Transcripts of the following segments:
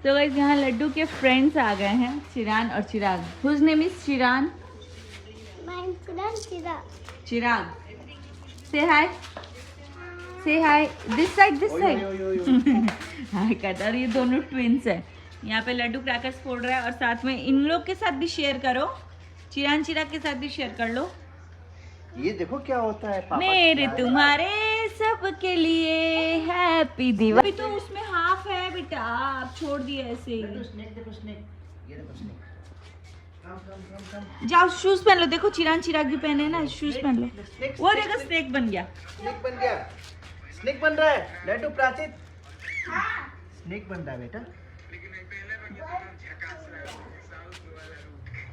तो गाइस यहाँ लड्डू के फ्रेंड्स आ गए हैं, चिरान और Chirag. Whose name is Chiran? Chirag. Say hi, say hi, this side, this side. Hi कहता। और ये दोनों ट्विंस है। यहाँ पे लड्डू क्रैकर्स फोड़ रहा है और साथ में इन लोग के साथ भी शेयर करो, चिरान चिराग के साथ भी शेयर कर लो। ये देखो क्या होता है पापा, मेरे तुम्हारे सबके लिए हैप्पी दिवाली। अभी तो उसमें हाफ है बेटा, आप छोड़ दिए ऐसे ही। स्नेक देखो, स्नेक, ये देखो स्नेक। जाओ शूज पहन लो। देखो चिरान चिराग भी पहने ना, शूज पहन लो। वो देखो स्नेक बन गया। स्नेक बन गया, स्नेक बन रहा है लड्डू प्राचित। स्नेक बन रहा है बेटा।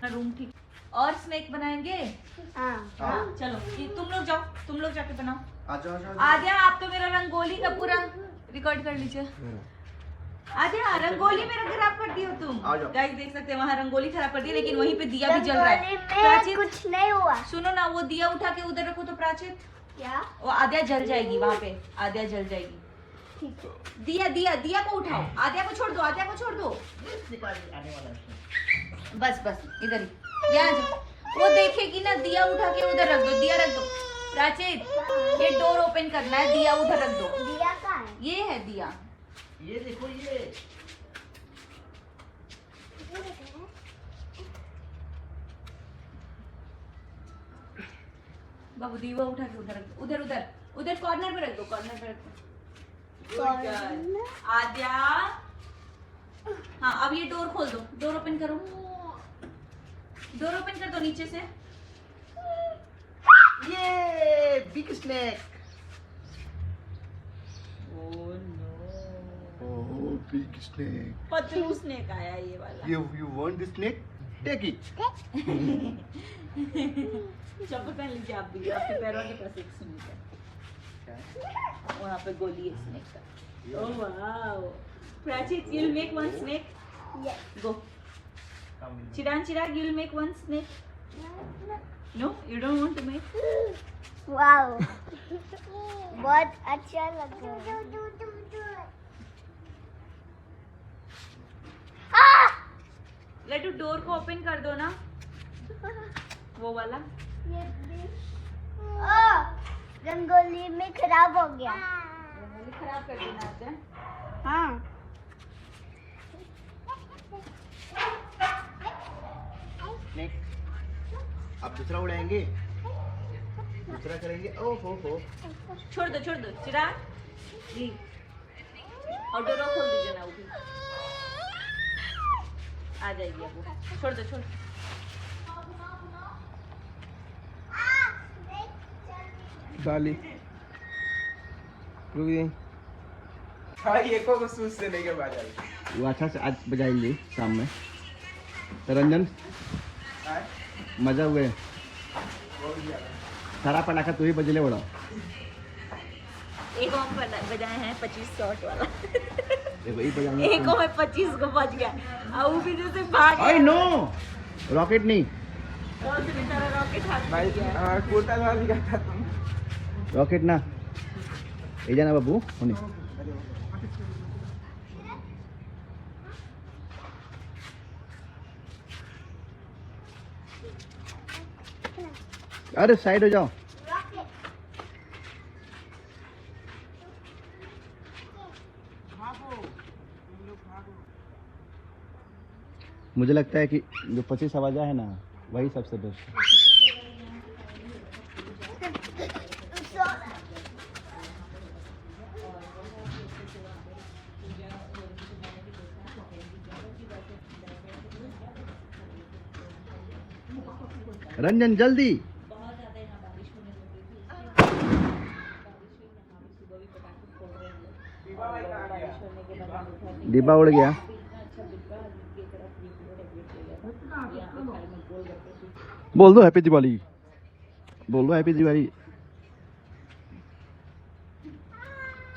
रूम ठीक। और स्नेक बनाएंगे। हाँ चलो ये तुम लोग जाओ, तुम लोग जाके बनाओ। आ जाओ। आद्या आप तो मेरा रंगोली का पूरा रिकॉर्ड कर लीजिए। आद्या रंगोली मेरा खराब कर दी हो तुम। गाइस देख सकते हैं वहाँ रंगोली खराब कर दी, लेकिन वहीं पे दिया भी जल रहा है। प्राचित कुछ नहीं हुआ। सुनो ना, वो दिया उठा के उधर रखो तो प्राचित। क्या? वो आद्या जल जाएगी वहाँ पे, आद्या जल जाएगी। दिया दिया दिया को उठाओ, आद्या को छोड़ दो, आद्या को छोड़ दो। बस बस इधर ही, यहाँ जाओ। वो देखेगी ना, दिया उठा के उधर रख दो, दिया रख दो। प्राचित ये डोर ओपन करना है, दिया उधर रख दो। दिया कहाँ है? ये है दिया, ये देखो ये। बाबू दीवा उठा के उधर रख दो, उधर उधर उधर कॉर्नर पे रख दो, कॉर्नर पे रख दो। आद्या हाँ अब ये डोर खोल दो, डोर ओपन करो, डोर ओपन कर दो नीचे से। ये बिग स्नेक। ओह नो, ओह बिग स्नेक। पतलू स्नेक आया ये वाला। You want the snake? Take it. चप्पल पहन लीजिए आप भी, आपके पैरों के पास एक स्नेक है। वहाँ पे गोली है स्नेक का। Oh wow. Prachit you'll make one snake? Yes. Go. Chirag Chirag you'll make one snake? No, you don't want to make? Wow. बहुत अच्छा लग रहा है। लड्डू डोर को ओपन कर दो ना, वो वाला। रंगोली में खराब हो गया। रंगोली खराब कर देना आते। हाँ। स्नेक। अब दूसरा उड़ाएंगे, दूसरा करेंगे। ओह हो। छोड़ दो चिराग, लीव। और डोर खोल दीजिए ना, उठी आ जाएगी अब वो। छोड़ दो। डाली रुक गई। हाँ ये को सूज से लेके बाजार वो अच्छा से आज बजाएंगे शाम में। तो रंजन मजा हुए सारा पटाखा तू ही बजले बड़ा। एक और बजाए हैं 25 शॉट वाला। एक और 25 को बज गया, और वो भी जैसे भाग आई नो रॉकेट नहीं, और से बेचारा रॉकेट हाथ भाई में गया। कोटा वाली का था तुम। रॉकेट ना ये जाना बाबू होने। अरे साइड हो जाओ। मुझे लगता है कि जो 25 आवाजा है ना वही सबसे बेस्ट है। रंजन जल्दी। डिब्बा उड़ गया। बोल दो हैप्पी दिवाली, बोल दो हैप्पी दिवाली।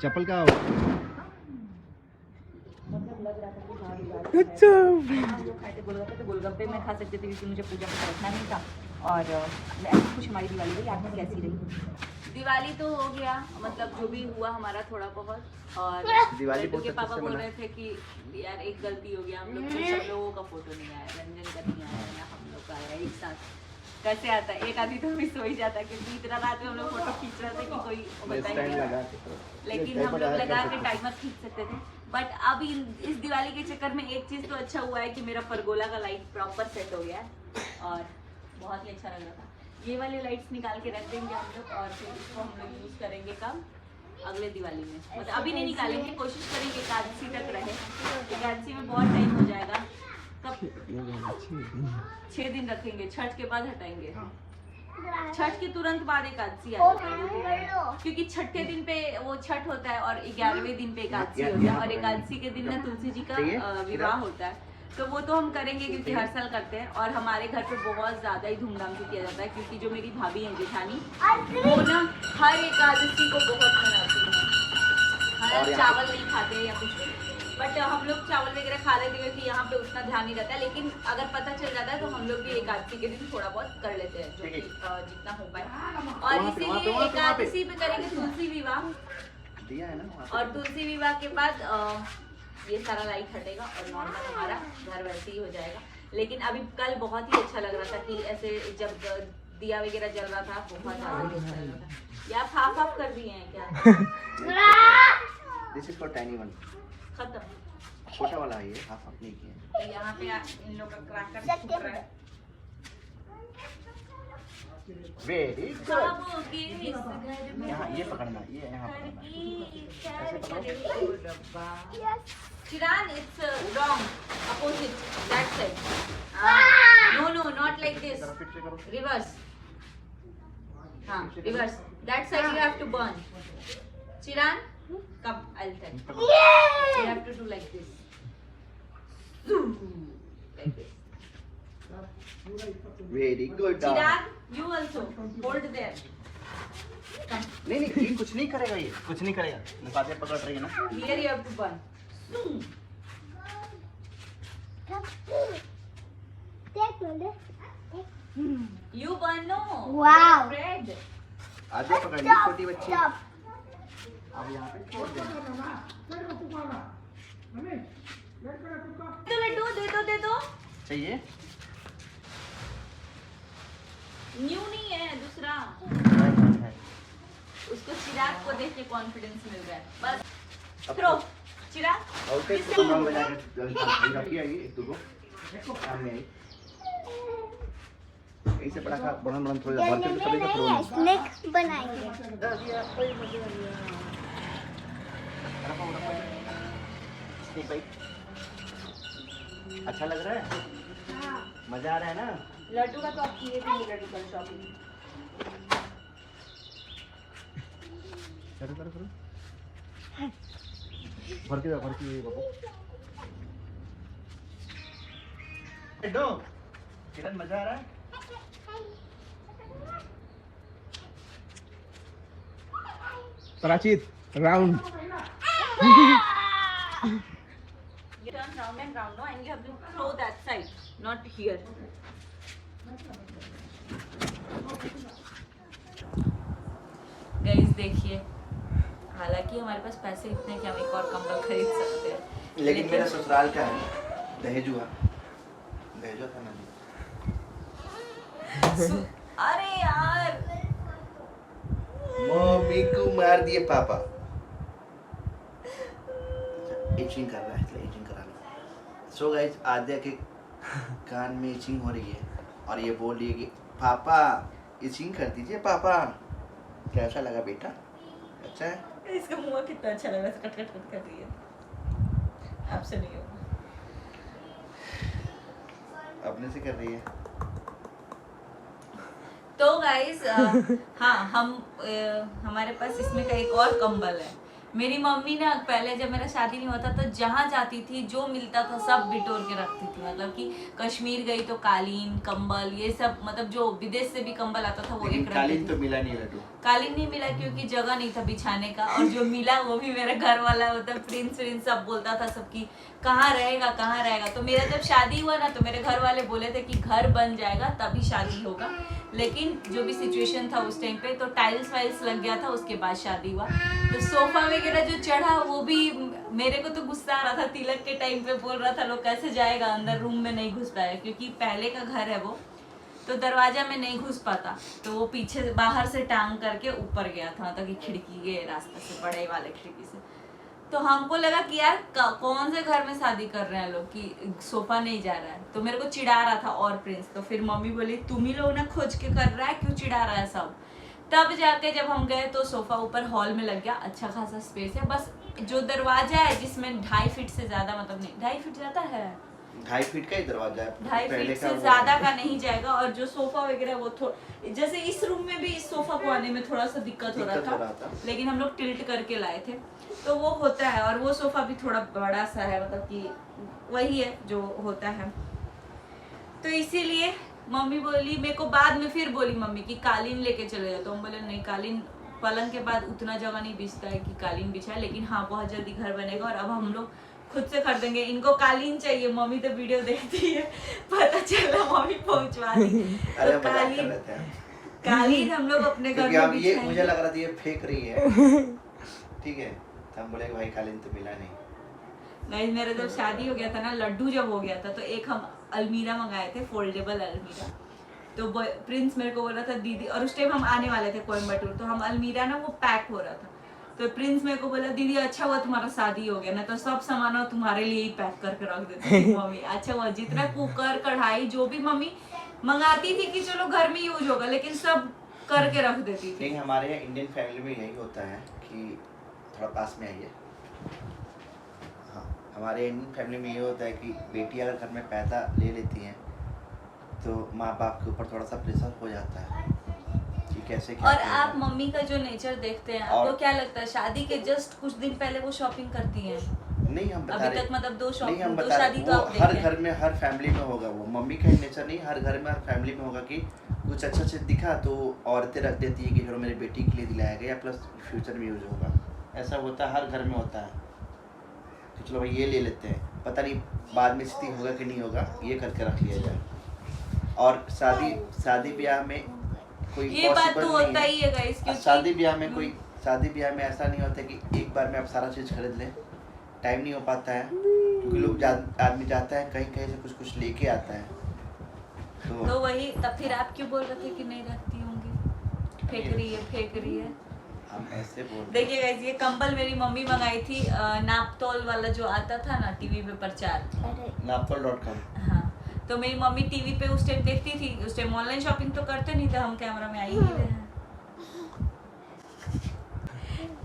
चप्पल का अच्छा गोलगप्पे में खा सकते थे क्योंकि मुझे पूजा में रखना नहीं था। और ऐसी कुछ हमारी दिवाली रही, आपकी कैसी रही? दिवाली तो हो गया, मतलब जो भी हुआ हमारा थोड़ा बहुत। और दिवाली लड्डू बहुत के अच्छे पापा से बोल मना। रहे थे कि यार एक गलती हो गया, हम लोग को सब लोगों का फोटो नहीं आया, रंजन का नहीं आया ना हम लोग का आया एक साथ। कैसे आता है, एक आदमी तो मिस हो ही जाता है, क्योंकि इतना रात में हम लोग फोटो खींच रहे थे कि कोई बता ही स्टैंड नहीं। लगा के तो लेकिन हम लोग लगा के टाइमर खींच सकते थे। बट अब इस दिवाली के चक्कर में एक चीज तो अच्छा हुआ है कि मेरा परगोला का लाइट प्रॉपर सेट हो गया है और बहुत ही अच्छा लग रहा था। ये वाले लाइट्स निकाल के रख देंगे हम लोग और फिर इसको हम लोग यूज करेंगे कब, अगले दिवाली में। मतलब अभी नहीं निकालेंगे, कोशिश करेंगे एकादशी तक रहे। एकादशी में बहुत टाइम हो जाएगा, कब 6 दिन रखेंगे, छठ के बाद हटाएंगे। छठ के तुरंत बाद एकादशी आ जाता है 2 दिन में। क्योंकि छठे दिन पे वो छठ होता है और 11वें दिन पे एकादशी होता है, और एकादशी के दिन ना तुलसी जी का विवाह होता है। तो वो तो हम करेंगे क्योंकि हर साल करते हैं, और हमारे घर पे बहुत ज्यादा ही धूमधाम से किया जाता है, क्योंकि जो मेरी भाभी है जेठानी, वो ना हर एकादशी को बहुत मनाती है। हर चावल नहीं खाते या कुछ भी, बट हम लोग चावल वगैरह खा लेते हैं क्योंकि यहाँ पे उतना ध्यान नहीं रहता है। लेकिन अगर पता चल जाता है तो हम लोग भी एकादशी के दिन थोड़ा बहुत कर लेते हैं, जो कि जितना हो पाए। और इसीलिए एकादशी पे करेंगे तुलसी विवाह, दिया है ना वहाँ पे। और तुलसी विवाह के बाद ये सारा लाइट हटेगा और नॉर्मल हमारा घर वैसे ही हो जाएगा। लेकिन अभी कल बहुत ही अच्छा लग रहा था कि ऐसे जब दिया वगैरह जल रहा था, बहुत ज्यादा ही अच्छा लग रहा था। या आप हाफ कर दिए हैं क्या? This is for tiny one. खत्म। छोटा वाला है ये, हाफ नहीं किया। तो यहाँ पे इन लोग का क्रैकर फूट रहा है। Very good. ख्वाबों के इस घर में यहाँ ये पकड़ना, ये यहाँ पकड़ना। Chiran, it's wrong. Opposite. That side. No, not like this. फिर से करो। Reverse. हाँ, reverse. That side you have to burn. Chiran, come. I'll tell. You have to do like this. Like this. Very good. Chiran, you also hold there. नहीं ये कुछ नहीं करेगा, ये कुछ नहीं करेगा। बातें पकड़ रही है ना। Here you have to burn. You burn no. Wow. Bread. आगे पकड़िए छोटी बच्ची। अब यहाँ पे छोड़ देना। तो लड्डू दे दो। चाहिए? न्यू नहीं है, दूसरा। है। उसको चिराग को देख के कॉन्फिडेंस मिल रहा है। बस थ्रो चिराग। ओके, तो हम बजा के रखिए ये एक दो काम में आई। ऐसे पटाखा बड़ा थोड़ा बात करके चलेगा थ्रो। स्नेक बनाएंगे। स्नेक भाई अच्छा लग रहा है? मजा आ रहा है ना? लड्डू का तो आप किए भी नहीं, लड्डू का शॉपिंग। करो भर के बाबू। लड्डू किरण मजा आ रहा है? प्राचित round. You turn round and round, no, and you have to throw that side, not here. Guys देखिए, हालांकि हमारे पास पैसे इतने हैं कि हम एक और कंबल खरीद सकते हैं, लेकिन मेरा ससुराल का है दहेजुआ था ना। अरे यार मम्मी को मार दिए पापा। इचिंग कर रहा है, इसलिए इचिंग कराना। सो गाइस, आद्या के कान में इचिंग हो रही है और ये बोल रही है कि पापा इचिंग कर दीजिए पापा। कैसा लगा बेटा? अच्छा है? इसका मुंह कितना अच्छा लग रहा है, कट कट कट कर रही है। आपसे नहीं होगा। अपने से कर रही है। तो गाइस हाँ हमारे पास इसमें का एक और कंबल है। मेरी मम्मी ना पहले जब मेरा शादी नहीं होता तो जहाँ जाती थी जो मिलता था सब बिटोर के रखती थी। मतलब कि कश्मीर गई तो कालीन कंबल ये सब, मतलब जो विदेश से भी कंबल आता था वो एक कालीन तो मिला नहीं लड्डू। कालीन नहीं मिला क्योंकि जगह नहीं था बिछाने का, और जो मिला वो भी मेरा घर वाला होता, प्रिंस सब बोलता था सबकी कहाँ रहेगा। तो मेरा जब शादी हुआ ना तो मेरे घर वाले बोले थे कि घर बन जाएगा तभी शादी होगा, लेकिन जो भी सिचुएशन था उस टाइम पे, तो टाइल्स वाइल्स लग गया था, उसके बाद शादी हुआ। तो सोफा वगैरह जो चढ़ा वो भी मेरे को तो गुस्सा आ रहा था, तिलक के टाइम पे बोल रहा था लोग कैसे जाएगा अंदर, रूम में नहीं घुस पाएगा क्योंकि पहले का घर है वो, तो दरवाजा में नहीं घुस पाता, तो वो पीछे बाहर से टांग करके ऊपर गया था, मतलब कि खिड़की के रास्ते से, बड़े वाले खिड़की से। तो हमको लगा कि यार कौन से घर में शादी कर रहे हैं लोग कि सोफा नहीं जा रहा है, तो मेरे को चिढ़ा रहा था और प्रिंस। तो फिर मम्मी बोली तुम ही लोग ना खोज के कर रहा है, क्यों चिढ़ा रहा है सब। तब जाके जब हम गए तो सोफा ऊपर हॉल में लग गया, अच्छा खासा स्पेस है, बस जो दरवाजा है जिसमें 2.5 फीट से ज्यादा, मतलब नहीं 2.5 फीट ज्यादा है, 2.5 फीट का ही दरवाजा है, 2.5 फीट से ज्यादा का नहीं जाएगा। और जो सोफा वगैरह वो जैसे इस रूम में भी इस सोफा को आने में थोड़ा सा दिक्कत हो रहा था, लेकिन हम लोग टिल्ट करके लाए थे, तो वो होता है। और वो सोफा भी थोड़ा बड़ा सा है, मतलब कि वही है जो होता है। तो इसीलिए मम्मी बोली मेरे को, बाद में फिर बोली मम्मी कि कालीन लेके चले जाओ, तो हम बोले नहीं, कालीन पलंग के बाद उतना जगह नहीं बिछता है कि कालीन बिछाए, लेकिन हाँ बहुत जल्दी घर बनेगा और अब हम लोग खुद से खरीदेंगे। इनको कालीन चाहिए, मम्मी तो वीडियो देखती है, पता चला मम्मी पहुंचवा दी। तो कालीन हम लोग अपने घर में ये मुझे लग रहा था ये फेंक रही है, ठीक है, तो हम बोले भाई कालीन तो मिला नहीं। गाइस मेरा जब शादी हो गया था ना, लड्डू जब हो गया था, तो एक हम अलमीरा मंगाए थे, फोल्डेबल अलमीरा। तो प्रिंस मेरे को बोला था दीदी, और उस टाइम हम आने वाले थे कोयम्बटूर, तो हम अलमीरा ना वो पैक हो रहा था, तो प्रिंस मेरे को बोला दीदी अच्छा हुआ तुम्हारा शादी हो गया ना, तो सब सामान तुम्हारे लिए ही पैक करके रख देती थी मम्मी। अच्छा हुआ, जितना कुकर कढ़ाई जो भी मम्मी मंगाती थी कि चलो घर में यूज होगा, लेकिन सब करके रख देती थी। लेकिन हमारे यहाँ इंडियन फैमिली में यही होता है कि थोड़ा पास में आइए, हाँ हमारे इंडियन फैमिली में ये होता है कि बेटी अगर घर में पैदा ले लेती हैं तो माँ बाप के ऊपर थोड़ा सा प्रेशर हो जाता है कि कैसे क्या। और आप मम्मी का जो नेचर देखते हैं, आपको क्या लगता है शादी के जस्ट कुछ दिन पहले वो शॉपिंग करती हैं? नहीं हम बता अभी रहे, तक मतलब दो नहीं शादी तो आप हर घर में हर फैमिली में होगा वो, मम्मी का ही नेचर नहीं, हर घर में हर फैमिली में होगा कि कुछ अच्छा चीज दिखा तो औरतें रख देती है कि चलो मेरी बेटी के लिए दिलाया गया, प्लस फ्यूचर में यूज होगा। ऐसा होता है, हर घर में होता है कि चलो भाई ये ले लेते हैं, पता नहीं बाद में स्थिति होगा कि नहीं होगा, ये करके रख लिया जाए। और शादी ब्याह में कोई ये बात तो होता ही है गाइस, क्योंकि शादी ब्याह में ऐसा नहीं होता कि एक बार में आप सारा चीज़ खरीद लें, टाइम नहीं हो पाता है, क्योंकि लोग आदमी जाता है कहीं कहीं से कुछ लेके आता है। तो वही, तब फिर आप क्यों बोल रहे थे कि नहीं रखती होंगी, फेंक रही है। हम ऐसे बोल, देखिए गाइस ये कंबल मेरी मम्मी मंगाई थी, नापतोल वाला जो आता था ना टीवी पे प्रचार, naptol.com। हाँ, तो मेरी मम्मी टीवी पे उस टाइम देखती थी, उस टाइम ऑनलाइन शॉपिंग तो करते नहीं थे, हम कैमरा में आ ही नहीं रहे हैं।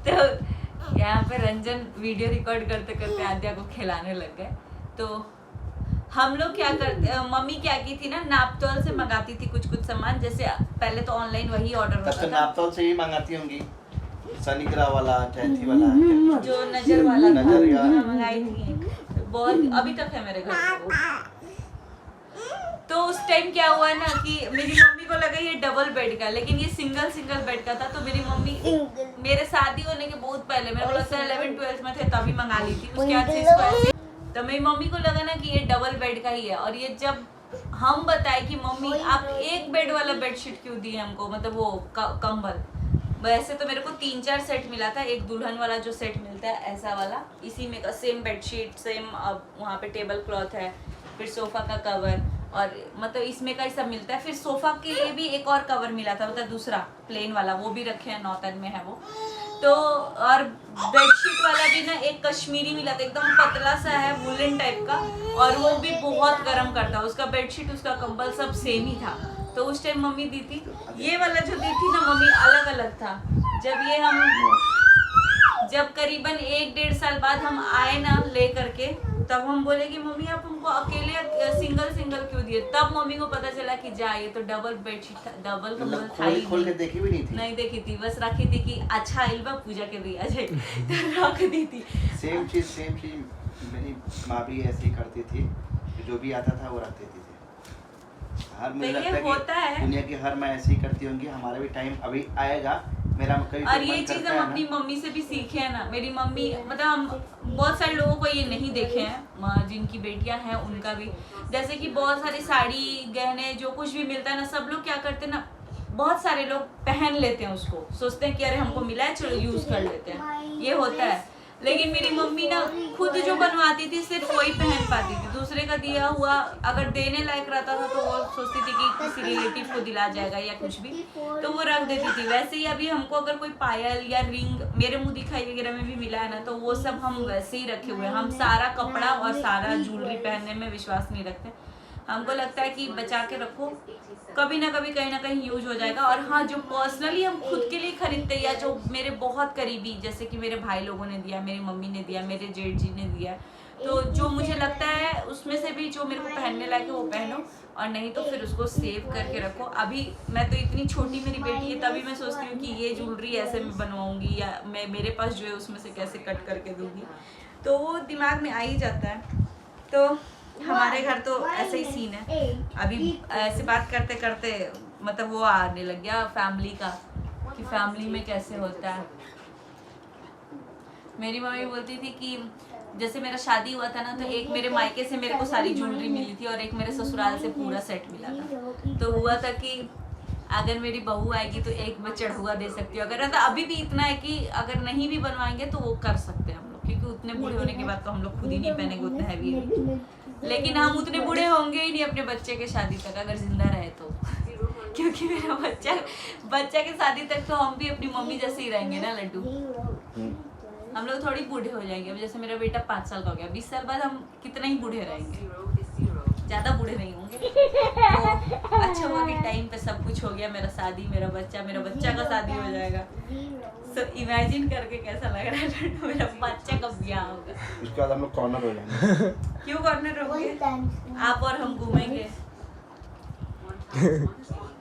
तो यहाँ पे रंजन वीडियो रिकॉर्ड करते करते आद्या को खिलाने लग गए। तो हम लोग क्या करते, मम्मी क्या की थी ना, नापतोल से मंगाती थी कुछ सामान, जैसे पहले तो ऑनलाइन वही ऑर्डर होता था, नापतोल से ही मंगाती होंगी, सनीग्रा वाला, टैथी वाला, जो नजर वाला नजर या मंगाई थी, बहुत अभी तक है मेरे घर पे। तो उस टाइम क्या हुआ ना कि मेरी मम्मी को लगा ये डबल बेड का, लेकिन ये सिंगल बेड का था। तो मेरी मम्मी मेरे शादी होने के बहुत पहले, मेरे को लगता है 11-12 में थे तभी मंगा ली थी, उसके बाद से इसको ऐसे। तो मेरी मम्मी को लगा ना कि ये डबल बेड का ही है, और ये जब हम बताए कि मम्मी आप एक बेड वाला बेडशीट क्यों दिए हमको, मतलब वो कंबल, वैसे तो मेरे को 3-4 सेट मिला था, एक दुल्हन वाला जो सेट मिलता है ऐसा वाला, इसी में का सेम बेडशीट, सेम वहाँ पे टेबल क्लॉथ है, फिर सोफा का कवर, और मतलब इसमें का सब मिलता है। फिर सोफा के लिए भी एक और कवर मिला था, मतलब दूसरा प्लेन वाला, वो भी रखे हैं, नौतन में है वो। तो और बेडशीट वाला भी ना एक कश्मीरी मिला था, एकदम पतला सा है, वुलन टाइप का, और वो भी बहुत गर्म करता है। उसका बेडशीट, उसका कंबल सब सेम ही था। तो उस टाइम मम्मी दी थी, ये वाला जो दी थी ना मम्मी अलग अलग था। जब करीबन 1-1.5 साल बाद हम आए ना ले करके, तब हम बोले कि मम्मी आप हमको अकेले सिंगल क्यों दिए। तब मम्मी को पता चला कि जा ये तो डबल बेडशीट था, डबल कंबल था ही खोल के देखी भी नहीं थी, नहीं देखी थी, बस रखी थी कि अच्छा इल्बा पूजा के दिया जाए तो रख दी थी। सेम चीज मेरी माँ भी ऐसे ही करती थी, जो भी आता था वो रख देती थी। हर मुझे लगता है कि दुनिया की हर माँ ऐसे ही करती होंगी, हमारा भी टाइम अभी आएगा। मेरा कभी और ये चीज हम अपनी मम्मी से भी सीखे हैं ना। मेरी मम्मी, मतलब हम बहुत सारे लोगों को ये नहीं देखे हैं जिनकी बेटियां हैं, उनका भी, जैसे कि बहुत सारी साड़ी गहने जो कुछ भी मिलता है ना, सब लोग क्या करते हैं ना, बहुत सारे लोग पहन लेते हैं उसको, सोचते हैं कि अरे हमको मिला है चलो यूज कर लेते हैं, ये होता है। लेकिन मेरी मम्मी ना खुद जो बनवाती थी सिर्फ वही पहन पाती थी, दूसरे का दिया हुआ अगर देने लायक रहता था तो वो सोचती थी कि किसी रिलेटिव को दिला जाएगा या कुछ भी, तो वो रख देती थी। वैसे ही अभी हमको अगर कोई पायल या रिंग मेरे मुंह दिखाई वगैरह में भी मिला है ना, तो वो सब हम वैसे ही रखे हुए हैं। हम सारा कपड़ा और सारा ज्वेलरी पहनने में विश्वास नहीं रखते, हमको लगता है कि बचा के रखो, कभी ना कभी कहीं ना कहीं यूज हो जाएगा। और हाँ, जो पर्सनली हम खुद के लिए खरीदते हैं या जो मेरे बहुत करीबी, जैसे कि मेरे भाई लोगों ने दिया, मेरी मम्मी ने दिया, मेरे जेठ जी ने दिया, तो जो मुझे लगता है उसमें से भी जो मेरे को पहनने लायक है वो पहनो, और नहीं तो फिर उसको सेव करके रखो। अभी मैं तो इतनी छोटी मेरी बेटी है तभी मैं सोचती हूँ कि ये ज्वेलरी ऐसे मैं बनवाऊंगी या मैं मेरे पास जो है उसमें से कैसे कट करके दूंगी, तो वो दिमाग में आ ही जाता है। तो हमारे घर तो ऐसे ही सीन है। अभी ऐसे बात करते करते मतलब वो आने लग गया फैमिली का, कि फैमिली में कैसे होता है। मेरी मम्मी बोलती थी कि जैसे मेरा शादी हुआ था ना, तो एक मेरे मायके से मेरे को सारी ज्वेलरी मिली थी और एक मेरे ससुराल से पूरा सेट मिला था। तो हुआ था कि अगर मेरी बहू आएगी तो एक मैं चढ़ुआ दे सकती हूँ, अगर तो अभी भी इतना है कि अगर नहीं भी बनवाएंगे तो वो कर सकते हैं हम लोग, क्योंकि उतने बूढ़े होने के बाद तो हम लोग खुद ही नहीं पहनेंगे उतना हैवी। लेकिन हम उतने बूढ़े होंगे ही नहीं अपने बच्चे के शादी तक, अगर जिंदा रहे तो। क्योंकि मेरा बच्चा के शादी तक तो हम भी अपनी मम्मी जैसे ही रहेंगे ना लड्डू, हम लोग थोड़ी बूढ़े हो जाएंगे। अब जैसे मेरा बेटा 5 साल का हो गया, 20 साल बाद हम कितना ही बूढ़े रहेंगे, ज्यादा बूढ़े नहीं होंगे। तो अच्छा हुआ कि टाइम पे सब कुछ हो गया, मेरा शादी, मेरा बच्चा का शादी हो जाएगा। So, इमेजिन करके कैसा लग रहा है लड्डू, मेरा बच्चा कब ब्याह होगा। उसके बाद हम लोग कॉर्नर हो जाएंगे। क्यों कॉर्नर होंगे, आप और हम घूमेंगे।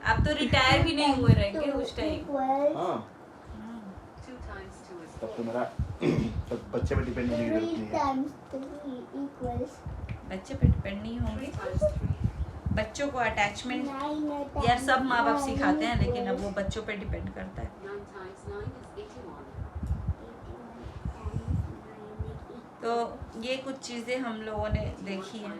आप तो रिटायर भी नहीं हुए रहेंगे उस टाइम। हाँ, तब तो मेरा तब बच्चे पे डिपेंड होने की जरूरत नहीं है। बच्चे पे डिपेंड नहीं होंगे, बच्चों को अटैचमेंट यार सब माँ बाप सिखाते हैं, लेकिन अब वो बच्चों पे डिपेंड करता है। तो ये कुछ चीजें हम लोगों ने देखी हैं।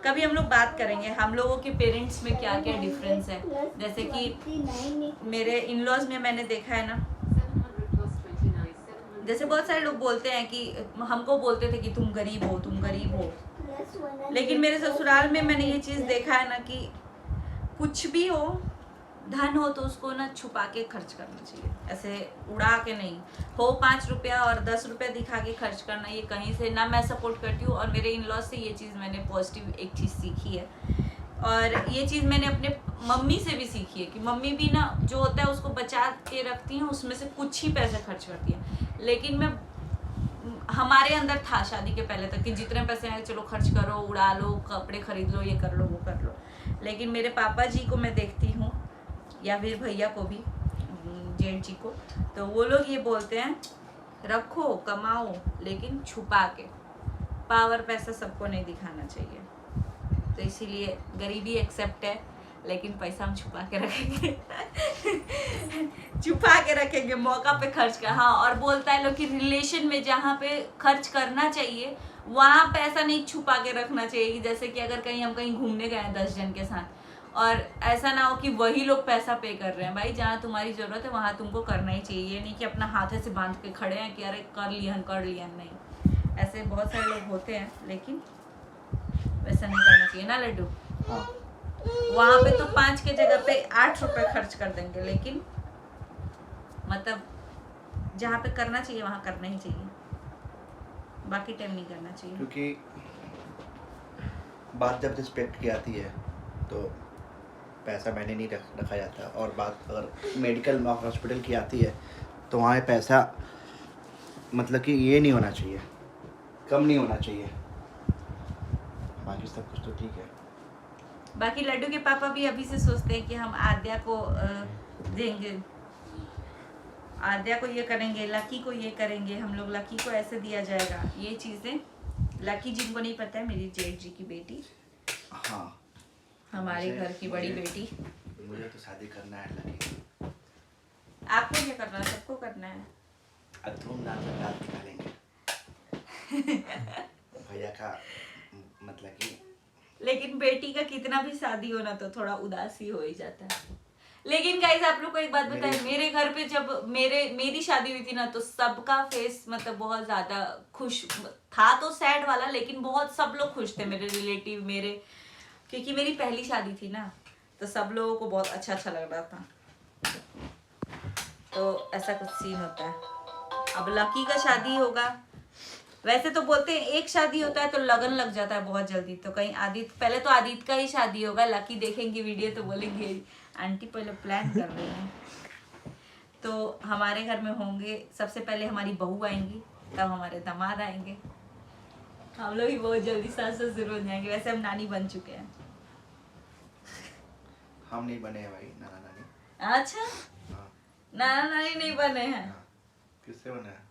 कभी हम लोग बात करेंगे हम लोगों के पेरेंट्स में क्या क्या डिफरेंस है। जैसे कि मेरे इन लॉज में मैंने देखा है ना, जैसे बहुत सारे लोग बोलते हैं कि हमको बोलते थे कि तुम गरीब हो, तुम गरीब हो, लेकिन मेरे ससुराल में मैंने ये चीज देखा है ना कि कुछ भी हो, धन हो तो उसको ना छुपा के खर्च करना चाहिए, ऐसे उड़ा के नहीं। हो 5 रुपया और 10 रुपया दिखा के खर्च करना, ये कहीं से ना मैं सपोर्ट करती हूँ। और मेरे इन लॉज से ये चीज़ मैंने पॉजिटिव एक चीज़ सीखी है, और ये चीज़ मैंने अपने मम्मी से भी सीखी है कि मम्मी भी ना जो होता है उसको बचा के रखती हैं, उसमें से कुछ ही पैसे खर्च करती हैं। लेकिन मैं हमारे अंदर था शादी के पहले तक कि जितने पैसे आए चलो खर्च करो, उड़ा लो, कपड़े खरीद लो, ये कर लो, वो कर लो। लेकिन मेरे पापा जी को मैं देखती हूँ, या फिर भैया को भी, जेठ जी को, तो वो लोग ये बोलते हैं रखो, कमाओ, लेकिन छुपा के। पावर पैसा सबको नहीं दिखाना चाहिए, तो इसीलिए गरीबी एक्सेप्ट है, लेकिन पैसा हम छुपा के रखेंगे। छुपा के रखेंगे, मौका पे खर्च कर। हाँ, और बोलता है लोग कि रिलेशन में जहाँ पे खर्च करना चाहिए वहाँ पैसा नहीं छुपा के रखना चाहिए। जैसे कि अगर कहीं हम कहीं घूमने गए हैं 10 जन के साथ, और ऐसा ना हो कि वही लोग पैसा पे कर रहे हैं। भाई जहाँ तुम्हारी जरूरत है वहाँ तुमको करना ही चाहिए, ये नहीं कि अपना हाथ से बांध के खड़े हैं कि अरे कर लिया नहीं। ऐसे बहुत सारे लोग होते हैं, लेकिन वैसा नहीं करना चाहिए ना लड्डू। हाँ। वहां पे तो 5 के जगह पे 8 रुपए खर्च कर देंगे, लेकिन मतलब जहाँ पे करना चाहिए वहां करना ही चाहिए, बाकी टाइम नहीं करना चाहिए। क्योंकि बात जब रिस्पेक्ट की आती है तो पैसा मैंने नहीं रखा जाता, और बात अगर मेडिकल हॉस्पिटल की आती है तो वहाँ पे पैसा मतलब कि ये नहीं होना चाहिए, कम नहीं होना चाहिए। बाकी सब कुछ तो ठीक है। बाकी लड्डू के पापा भी अभी से सोचते हैं कि हम आद्या को देंगे, आद्या को ये करेंगे, लकी को ये करेंगे, हम लोग लकी को ऐसे दिया जाएगा। ये चीजें लकी जिनको नहीं पता है, मेरी जेठ जी की बेटी, हाँ, हमारे घर की बड़ी बेटी। मुझे तो शादी करना है लकी। आपको क्या करना है? सबको करना है। अब धूमधाम से रात निकालेंगे। भैया का मतलब कि लेकिन बेटी का कितना भी शादी हो ना तो थोड़ा उदासी हो ही जाता है। लेकिन गाइस आप लोग को एक बात बताएं, मेरे घर पे जब मेरी शादी हुई थी ना तो सबका फेस मतलब बहुत ज्यादा खुश था, तो सैड वाला, लेकिन बहुत सब लोग खुश थे मेरे रिलेटिव मेरे, क्योंकि मेरी पहली शादी थी ना तो सब लोगों को बहुत अच्छा अच्छा लग रहा था। तो ऐसा कुछ सीन होता है। अब लकी का शादी होगा, वैसे तो बोलते हैं एक शादी होता है तो लगन लग जाता है बहुत जल्दी, तो कहीं आदित्य, पहले तो आदित्य का ही शादी होगा, लकी देखेंगे वीडियो तो बोलेंगे आंटी पहले प्लान कर रहे हैं। तो हमारे घर में होंगे सबसे पहले हमारी बहू आएंगी, तब हमारे दामाद आएंगे, हम लोग ही बहुत जल्दी सास ससुर हो जाएंगे। वैसे हम नानी बन चुके हैं। हम नहीं बने हैं भाई, नाना नानी। अच्छा, हाँ। नाना नानी नहीं बने हैं? हाँ। किससे बने हैं?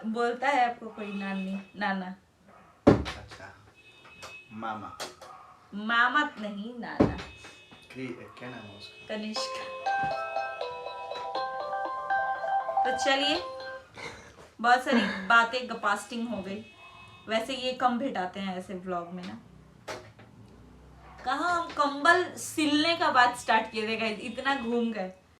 बोलता है आपको कोई नानी नाना? अच्छा, मामा। मामा नहीं, नाना। क्या नाम है उसका? कनिष्क। तो चलिए, बहुत सारी बातें गपास्टिंग हो गई। वैसे ये कम भेटाते हैं ऐसे व्लॉग में ना। कहाँ हम कंबल सिलने का बात स्टार्ट किए थे गाइस, इतना घूम गए।